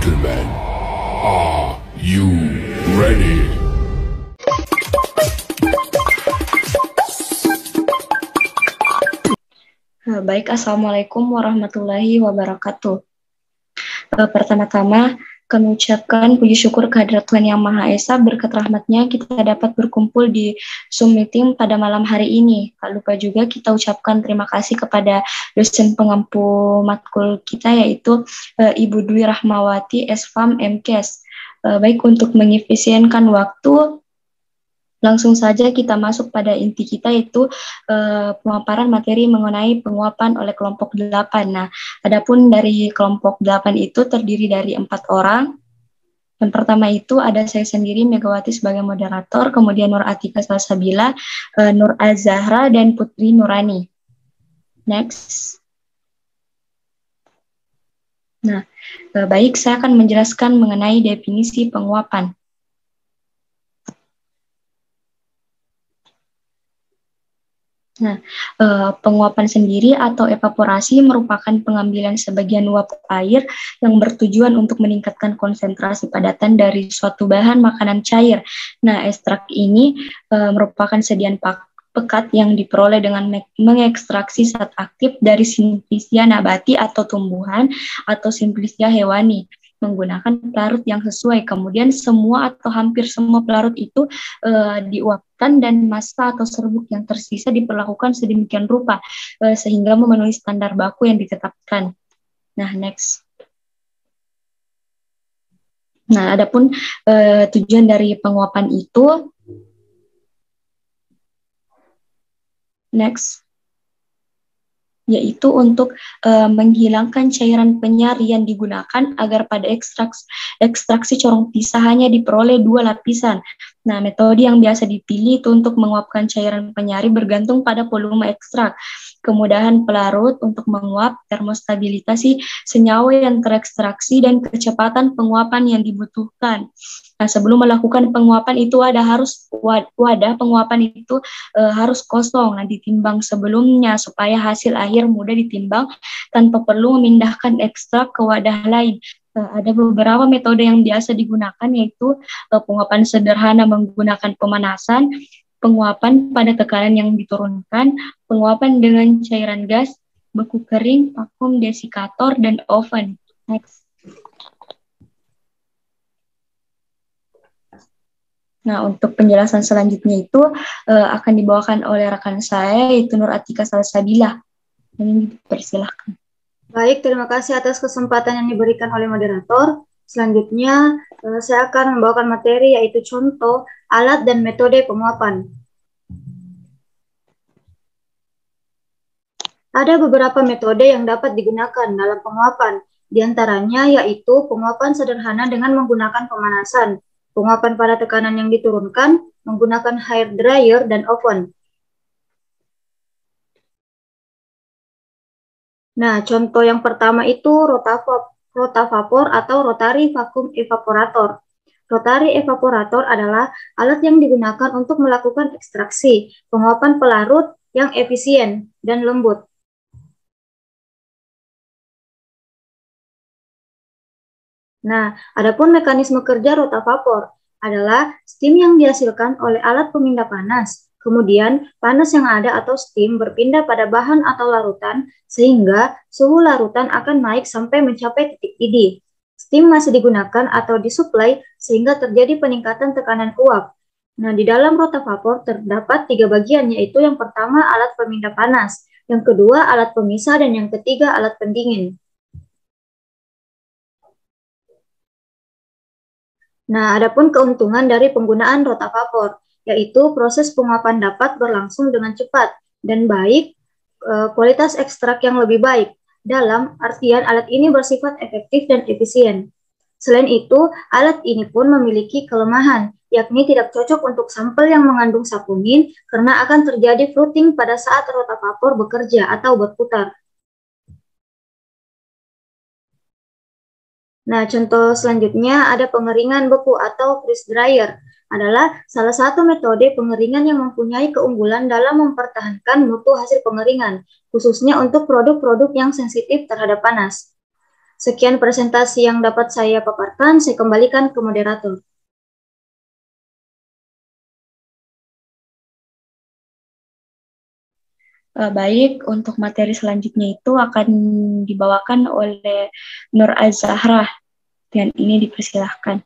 gentlemen, are you ready? Baik, Assalamualaikum warahmatullahi wabarakatuh. Pertama-tama, kami ucapkan puji syukur kehadirat Tuhan Yang Maha Esa, berkat rahmatnya kita dapat berkumpul di Zoom meeting pada malam hari ini. Tak lupa juga kita ucapkan terima kasih kepada dosen pengampu matkul kita, yaitu Ibu Dwi Rahmawati, SFAM MKes. Baik, untuk mengefisienkan waktu, langsung saja kita masuk pada inti kita, yaitu pemaparan materi mengenai penguapan oleh kelompok 8. Nah, adapun dari kelompok 8 itu terdiri dari 4 orang. Yang pertama itu ada saya sendiri, Megawati, sebagai moderator, kemudian Nur Atika Salsabila, Nur Azahra, dan Putri Nurani. Next. Nah, baik, saya akan menjelaskan mengenai definisi penguapan. Nah, penguapan sendiri atau evaporasi merupakan pengambilan sebagian uap air yang bertujuan untuk meningkatkan konsentrasi padatan dari suatu bahan makanan cair. Nah, ekstrak ini merupakan sediaan pekat yang diperoleh dengan mengekstraksi zat aktif dari simplicia nabati atau tumbuhan atau simplicia hewani menggunakan pelarut yang sesuai. Kemudian semua atau hampir semua pelarut itu diuapkan dan massa atau serbuk yang tersisa diperlakukan sedemikian rupa sehingga memenuhi standar baku yang ditetapkan. Nah, next. Nah, adapun tujuan dari penguapan itu, next, yaitu untuk menghilangkan cairan penyar yang digunakan agar pada ekstraksi corong pisah hanya diperoleh 2 lapisan. Nah, metode yang biasa dipilih itu untuk menguapkan cairan penyari bergantung pada volume ekstrak, kemudahan pelarut untuk menguap, termostabilitas senyawa yang terekstraksi, dan kecepatan penguapan yang dibutuhkan. Nah, sebelum melakukan penguapan itu wadah penguapan itu harus kosong. Nah, ditimbang sebelumnya supaya hasil akhir mudah ditimbang tanpa perlu memindahkan ekstrak ke wadah lain. Ada beberapa metode yang biasa digunakan, yaitu penguapan sederhana menggunakan pemanasan, penguapan pada tekanan yang diturunkan, penguapan dengan cairan gas, beku kering, vakum desikator, dan oven. Next. Nah, untuk penjelasan selanjutnya itu akan dibawakan oleh rekan saya, yaitu Nur Atika Salsabila. Ini dipersilahkan. Baik, terima kasih atas kesempatan yang diberikan oleh moderator. Selanjutnya, saya akan membawakan materi, yaitu contoh, alat, dan metode penguapan. Ada beberapa metode yang dapat digunakan dalam penguapan. Di antaranya yaitu penguapan sederhana dengan menggunakan pemanasan, penguapan pada tekanan yang diturunkan, menggunakan hair dryer, dan oven. Nah, contoh yang pertama itu rotavapor atau rotary vacuum evaporator. Rotary evaporator adalah alat yang digunakan untuk melakukan ekstraksi, penguapan pelarut yang efisien dan lembut. Nah, adapun mekanisme kerja rotavapor adalah steam yang dihasilkan oleh alat pemindah panas. Kemudian, panas yang ada atau steam berpindah pada bahan atau larutan, sehingga suhu larutan akan naik sampai mencapai titik didih. Steam masih digunakan atau disuplai sehingga terjadi peningkatan tekanan uap. Nah, di dalam rotavapor terdapat 3 bagian, yaitu yang pertama alat pemindah panas, yang kedua alat pemisah, dan yang ketiga alat pendingin. Nah, adapun keuntungan dari penggunaan rotavapor, yaitu proses penguapan dapat berlangsung dengan cepat dan baik, kualitas ekstrak yang lebih baik. Dalam artian alat ini bersifat efektif dan efisien. Selain itu, alat ini pun memiliki kelemahan, yakni tidak cocok untuk sampel yang mengandung saponin karena akan terjadi floating pada saat rotavapor bekerja atau berputar. Nah, contoh selanjutnya ada pengeringan beku atau freeze dryer. Adalah salah satu metode pengeringan yang mempunyai keunggulan dalam mempertahankan mutu hasil pengeringan, khususnya untuk produk-produk yang sensitif terhadap panas. Sekian presentasi yang dapat saya paparkan, saya kembalikan ke moderator. Baik, untuk materi selanjutnya itu akan dibawakan oleh Nur Az-Zahra. Dan ini dipersilahkan.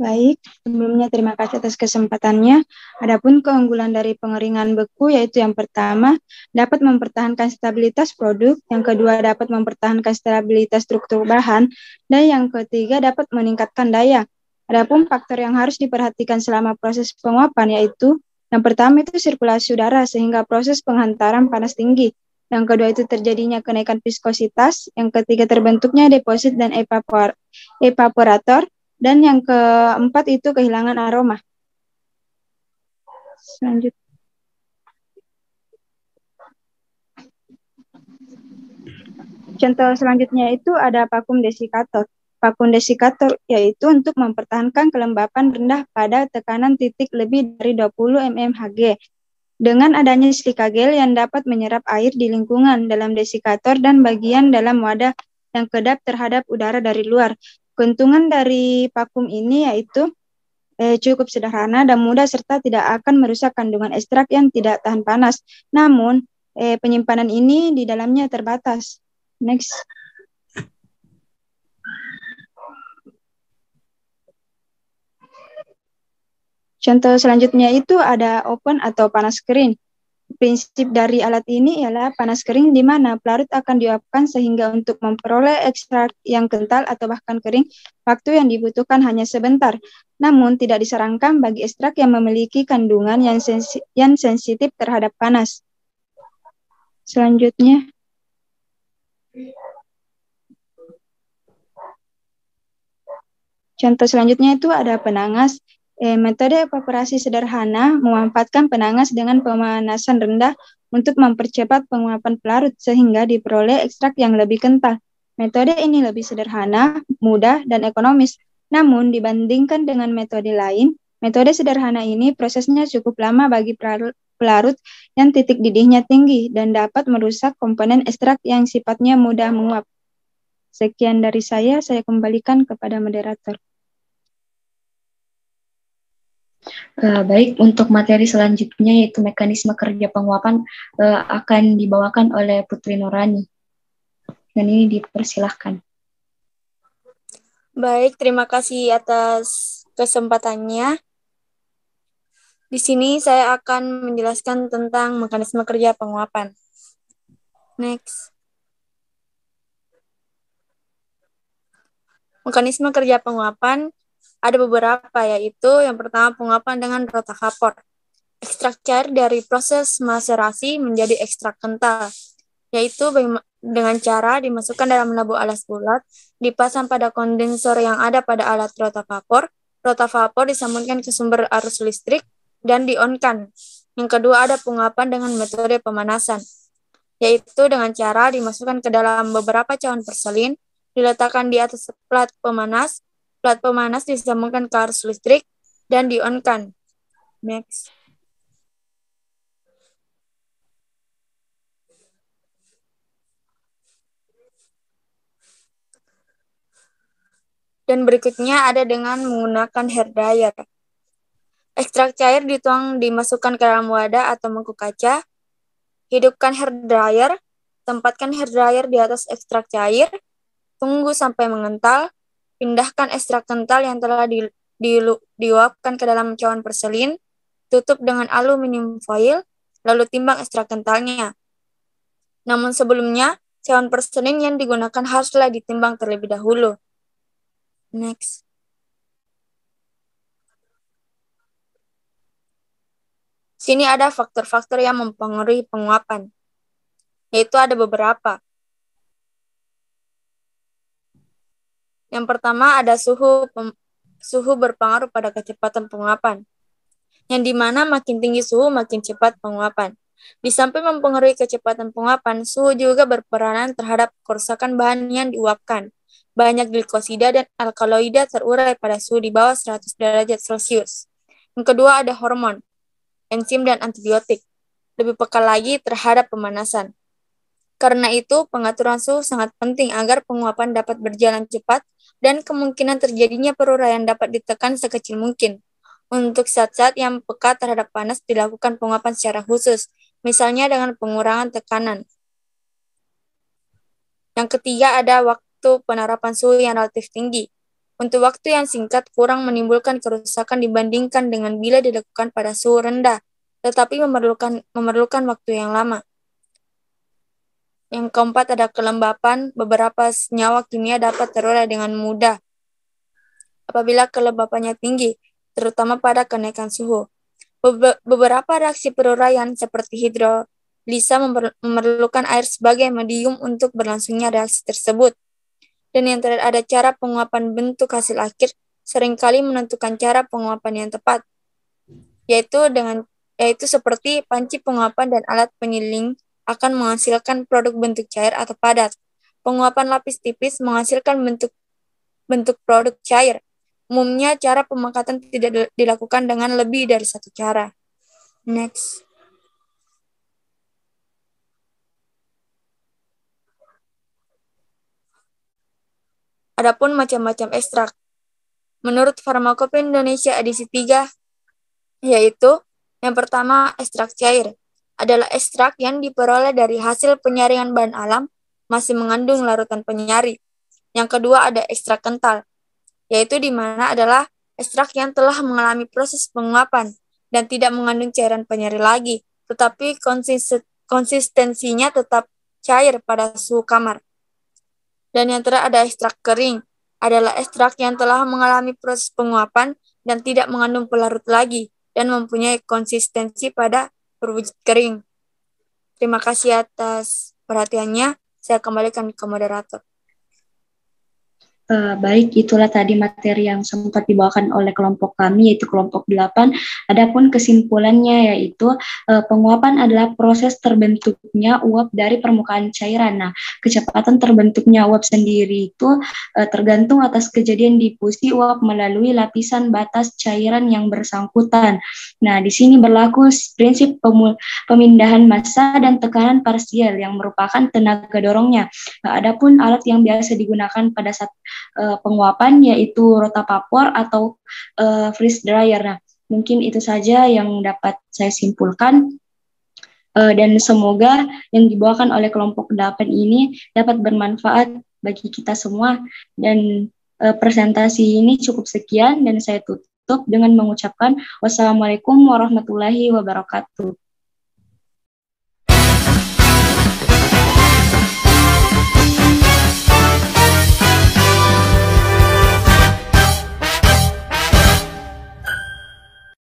Baik, sebelumnya terima kasih atas kesempatannya. Adapun keunggulan dari pengeringan beku yaitu yang pertama, dapat mempertahankan stabilitas produk, yang kedua dapat mempertahankan stabilitas struktur bahan, dan yang ketiga dapat meningkatkan daya. Adapun faktor yang harus diperhatikan selama proses penguapan yaitu yang pertama itu sirkulasi udara sehingga proses penghantaran panas tinggi. Yang kedua itu terjadinya kenaikan viskositas, yang ketiga terbentuknya deposit dan evaporator, dan yang keempat itu kehilangan aroma. Contoh selanjutnya itu ada vakum desikator. Vakum desikator yaitu untuk mempertahankan kelembapan rendah pada tekanan titik lebih dari 20 mmHg. Dengan adanya silika gel yang dapat menyerap air di lingkungan dalam desikator dan bagian dalam wadah yang kedap terhadap udara dari luar. Keuntungan dari vakum ini yaitu cukup sederhana dan mudah serta tidak akan merusak kandungan ekstrak yang tidak tahan panas. Namun, penyimpanan ini di dalamnya terbatas. Next. Contoh selanjutnya itu ada open atau panas kering. Prinsip dari alat ini ialah panas kering di mana pelarut akan diuapkan sehingga untuk memperoleh ekstrak yang kental atau bahkan kering, waktu yang dibutuhkan hanya sebentar. Namun tidak disarankan bagi ekstrak yang memiliki kandungan yang sensitif terhadap panas. Selanjutnya, contoh selanjutnya itu ada penangas. Metode evaporasi sederhana memanfaatkan penangas dengan pemanasan rendah untuk mempercepat penguapan pelarut sehingga diperoleh ekstrak yang lebih kental. Metode ini lebih sederhana, mudah, dan ekonomis. Namun dibandingkan dengan metode lain, metode sederhana ini prosesnya cukup lama bagi pelarut yang titik didihnya tinggi dan dapat merusak komponen ekstrak yang sifatnya mudah menguap. Sekian dari saya kembalikan kepada moderator. Baik, untuk materi selanjutnya yaitu mekanisme kerja penguapan akan dibawakan oleh Putri Nurani. Dan ini dipersilahkan. Baik, terima kasih atas kesempatannya. Di sini saya akan menjelaskan tentang mekanisme kerja penguapan. Next. Mekanisme kerja penguapan ada beberapa, yaitu yang pertama penguapan dengan rotavapor. Ekstrak cair dari proses maserasi menjadi ekstrak kental, yaitu dengan cara dimasukkan dalam labu alas bulat, dipasang pada kondensor yang ada pada alat rotavapor. Rotavapor disambungkan ke sumber arus listrik dan di-on-kan. Yang kedua ada penguapan dengan metode pemanasan, yaitu dengan cara dimasukkan ke dalam beberapa cawan perselin, diletakkan di atas plat pemanas disambungkan ke arus listrik dan di-on-kan. Next. Dan berikutnya ada dengan menggunakan hair dryer. Ekstrak cair dimasukkan ke dalam wadah atau mangkuk kaca. Hidupkan hair dryer, tempatkan hair dryer di atas ekstrak cair, tunggu sampai mengental, pindahkan ekstrak kental yang telah diuapkan ke dalam cawan perselin, tutup dengan aluminium foil, lalu timbang ekstrak kentalnya. Namun sebelumnya, cawan perselin yang digunakan haruslah ditimbang terlebih dahulu. Next. Sini ada faktor-faktor yang mempengaruhi penguapan, yaitu ada beberapa. Yang pertama ada suhu berpengaruh pada kecepatan penguapan, yang dimana makin tinggi suhu makin cepat penguapan. Di samping mempengaruhi kecepatan penguapan, suhu juga berperanan terhadap kerusakan bahan yang diuapkan. Banyak glikosida dan alkaloida terurai pada suhu di bawah 100 derajat Celcius. Yang kedua ada hormon, enzim dan antibiotik, lebih peka lagi terhadap pemanasan. Karena itu, pengaturan suhu sangat penting agar penguapan dapat berjalan cepat dan kemungkinan terjadinya peruraian dapat ditekan sekecil mungkin. Untuk zat-zat yang peka terhadap panas dilakukan penguapan secara khusus, misalnya dengan pengurangan tekanan. Yang ketiga ada waktu penerapan suhu yang relatif tinggi. Untuk waktu yang singkat kurang menimbulkan kerusakan dibandingkan dengan bila dilakukan pada suhu rendah, tetapi memerlukan waktu yang lama. Yang keempat ada kelembapan. Beberapa senyawa kimia dapat terurai dengan mudah apabila kelembapannya tinggi, terutama pada kenaikan suhu. Beberapa reaksi peruraian seperti hidrolisa memerlukan air sebagai medium untuk berlangsungnya reaksi tersebut. Dan yang terakhir ada cara penguapan bentuk hasil akhir seringkali menentukan cara penguapan yang tepat, yaitu seperti panci penguapan dan alat penyiling akan menghasilkan produk bentuk cair atau padat. Penguapan lapis tipis menghasilkan bentuk produk cair. Umumnya cara pemangkatan tidak dilakukan dengan lebih dari satu cara. Next. Adapun macam-macam ekstrak. Menurut Farmakopeia Indonesia edisi 3, yaitu yang pertama ekstrak cair. Adalah ekstrak yang diperoleh dari hasil penyaringan bahan alam masih mengandung larutan penyari. Yang kedua ada ekstrak kental, yaitu di mana adalah ekstrak yang telah mengalami proses penguapan dan tidak mengandung cairan penyari lagi, tetapi konsistensinya tetap cair pada suhu kamar. Dan yang terakhir ada ekstrak kering, adalah ekstrak yang telah mengalami proses penguapan dan tidak mengandung pelarut lagi dan mempunyai konsistensi pada berwujud kering. Terima kasih atas perhatiannya. Saya kembalikan ke moderator. Baik, itulah tadi materi yang sempat dibawakan oleh kelompok kami, yaitu kelompok 8. Adapun kesimpulannya yaitu penguapan adalah proses terbentuknya uap dari permukaan cairan. Nah, kecepatan terbentuknya uap sendiri itu tergantung atas kejadian difusi uap melalui lapisan batas cairan yang bersangkutan. Nah, di sini berlaku prinsip pemindahan massa dan tekanan parsial yang merupakan tenaga dorongnya. Nah, adapun alat yang biasa digunakan pada saat penguapan yaitu rotavapor atau freeze dryer. Nah, mungkin itu saja yang dapat saya simpulkan. Dan semoga yang dibawakan oleh kelompok 8 ini dapat bermanfaat bagi kita semua. Dan presentasi ini cukup sekian dan saya tutup dengan mengucapkan wassalamualaikum warahmatullahi wabarakatuh.